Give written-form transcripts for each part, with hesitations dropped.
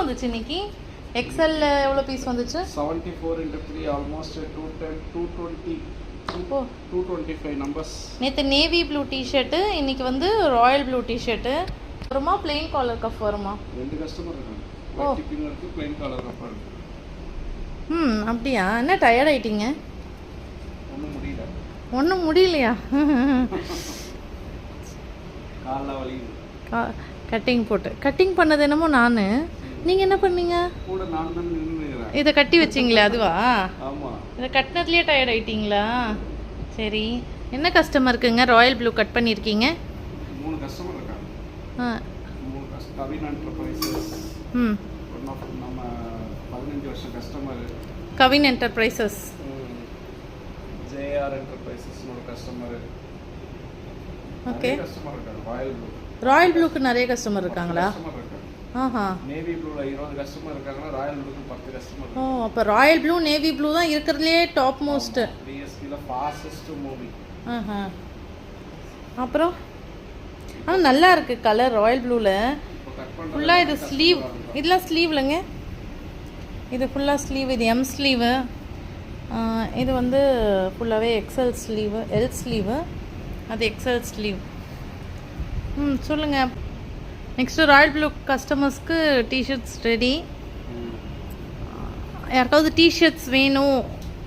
வந்துச்சு இன்னைக்கு? எக்ஸ்எல் எவ்வளோ பீஸ் வந்துச்சு? 74 into 3 almost 220 ஓ 225 numbers. நேற்று நேவி ப்ளூ டிஷர்ட்டு, இன்னைக்கு வந்து ராயல் ப்ளூ டிஷர்ட்டு வருமா, பிளெயின் காலர் கஃப் வருமா? ரெண்டு கஸ்டமர் இருக்காங்க. ஓ டிப்பிங் இருக்கு, பிளைன் காலர் கஃப் இருக்கு. அப்படியா? என்ன டயர்ட் ஆயிட்டீங்க? ஒன்றும் முடியலையா? கால்ல வலி. கட்டிங் போட்டு கட்டிங் பண்ணது என்னமோ நான். நீங்கள் என்ன பண்ணீங்க? கூட நான் தான் நின்னுறேன். இதை கட்டி வச்சிங்களே அதுவா? ஆமா. இதை கட்டினதுலேயே டயர்ட் ஆயிட்டீங்களா? சரி, என்ன கஸ்டமர் இருக்குங்க ராயல் ப்ளூ கட் பண்ணியிருக்கீங்க? 3 கஸ்டமர் இருக்காங்க. 3 கவின் என்டர்பிரைசஸ். ஒன் ஆஃப் நம்ம 15 வருஷம் customer. Kavin enterprises. JR enterprises ஒரு கஸ்டமர். ஓகே. கஸ்டமர் இருக்காங்க. Royal blue. ராயல் ப்ளூக்கு நிறைய கஸ்டமர் இருக்காங்களா? ஆஹா. நேவி ப்ளூல 20 கஸ்டமர் இருக்காங்க. ராயல் ப்ளூக்கு 10 கஸ்டமர். ஓ, அப்போ ராயல் ப்ளூ நேவி ப்ளூ தான் இருக்கிறதுலே டாப் மோஸ்ட். பிஎஸ்பில ஃபாஸ்டஸ்ட் மூவி. ஆஹா. அப்புறம் ஆனால் நல்லா இருக்குது கலர் ராயல் ப்ளூவில். ஃபுல்லாக இது ஸ்லீவ், இதெல்லாம் ஸ்லீவ்லங்க. இது ஃபுல்லாக ஸ்லீவ், இது எம் ஸ்லீவு. இது வந்து ஃபுல்லாகவே எக்ஸ்எல் ஸ்லீவு, எல் ஸ்லீவு, அது எக்ஸ்எல் ஸ்லீவ். சொல்லுங்கள். நெக்ஸ்ட்டு ராயல் ப்ளூ கஸ்டமர்ஸ்க்கு டிஷர்ட்ஸ் ரெடி. யாருக்காவது டிஷர்ட்ஸ் வேணும்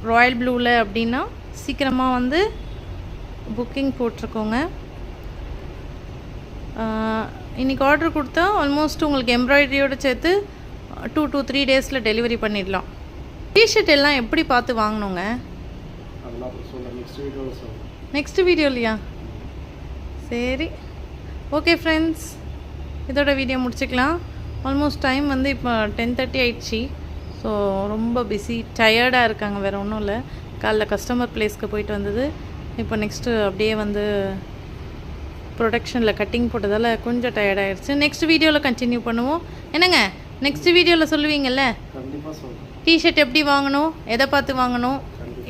ராயல் ப்ளூவில் அப்படின்னா சீக்கிரமாக வந்து புக்கிங் போட்டிருக்கோங்க. இன்றைக்கி ஆர்டர் கொடுத்தா ஆல்மோஸ்ட் உங்களுக்கு எம்ப்ராய்டரியோடு சேர்த்து 2 to 3 டேஸில் டெலிவரி பண்ணிடலாம். டிஷர்ட் எல்லாம் எப்படி பார்த்து வாங்கணுங்க? நெக்ஸ்ட் வீடியோலையா? சரி, ஓகே ஃப்ரெண்ட்ஸ், இதோட வீடியோ முடிச்சுக்கலாம். ஆல்மோஸ்ட் டைம் வந்து இப்போ 10:30 ஆயிடுச்சு. ஸோ ரொம்ப பிஸி, டயர்டாக இருக்காங்க, வேறு ஒன்றும் இல்லை. காலைல கஸ்டமர் ப்ளேஸ்க்கு போயிட்டு வந்தது. இப்போ நெக்ஸ்ட்டு அப்படியே வந்து ப்ரொடக்ஷனில் கட்டிங் போட்டதால் கொஞ்சம் டயர்டாகிடுச்சு. நெக்ஸ்ட் வீடியோவில் கண்டினியூ பண்ணுவோம். என்னங்க நெக்ஸ்ட் வீடியோவில் சொல்லுவீங்கள்ல? கண்டிப்பாக சொல்லுங்கள். டிஷர்ட் எப்படி வாங்கணும், எதை பார்த்து வாங்கணும்,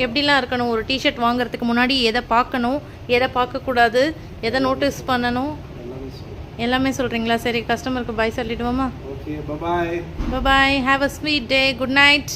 எப்படிலாம் இருக்கணும், ஒரு டிஷர்ட் வாங்குறதுக்கு முன்னாடி எதை பார்க்கணும், எதை பார்க்கக்கூடாது, எதை நோட்டீஸ் பண்ணணும், எல்லாமே சொல்கிறீங்களா? சரி, கஸ்டமருக்கு பாய் சொல்லிடுவோமா? Okay, bye. Bye. Have a sweet day. Good night.